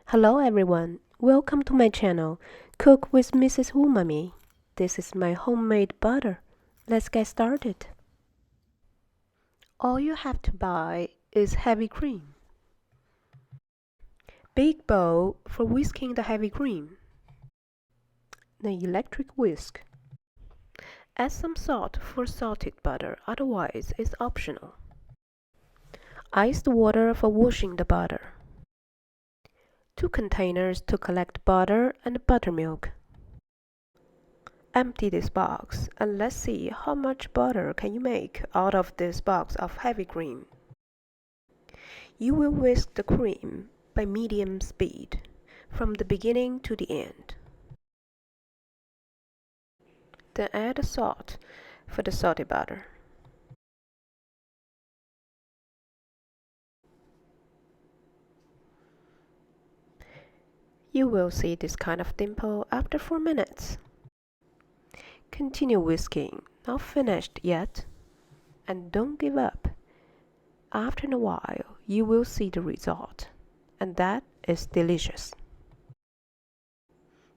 Hello everyone, welcome to my channel, Cook with Mrs Umami. This is my homemade butter. Let's get started. All you have to buy is heavy cream. Big bowl for whisking the heavy cream. The electric whisk. Add some salt for salted butter, otherwise it's optional. Iced water for washing the butter. 2 containers to collect butter and buttermilk. Empty this box and let's see how much butter can you make out of this box of heavy cream. You will whisk the cream by medium speed from the beginning to the end. Then add salt for the salted butter. You will see this kind of dimple after 4 minutes. Continue whisking, not finished yet, and don't give up. After a while, you will see the result, and that is delicious.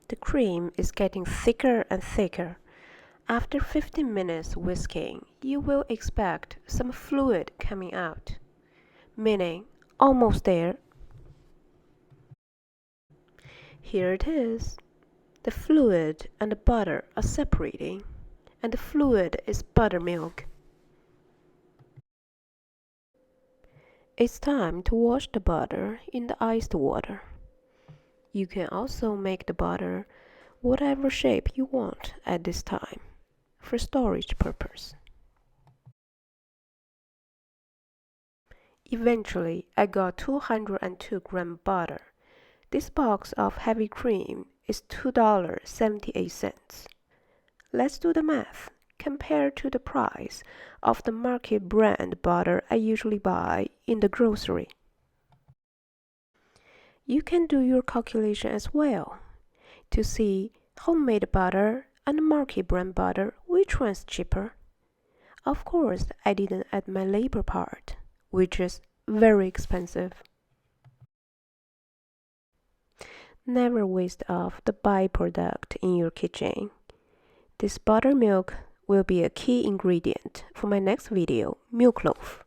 The cream is getting thicker and thicker. After 15 minutes whisking, you will expect some fluid coming out, meaning almost there. Here it is. The fluid and the butter are separating, and the fluid is buttermilk. It's time to wash the butter in the iced water. You can also make the butter whatever shape you want at this time, for storage purpose. Eventually, I got 202 gram butter. This box of heavy cream is $2.78. Let's do the math compared to the price of the market brand butter I usually buy in the grocery. You can do your calculation as well to see homemade butter and market brand butter, which one's cheaper. Of course, I didn't add my labor part, which is very expensive. Never waste off the byproduct in your kitchen. This buttermilk will be a key ingredient for my next video, milk loaf.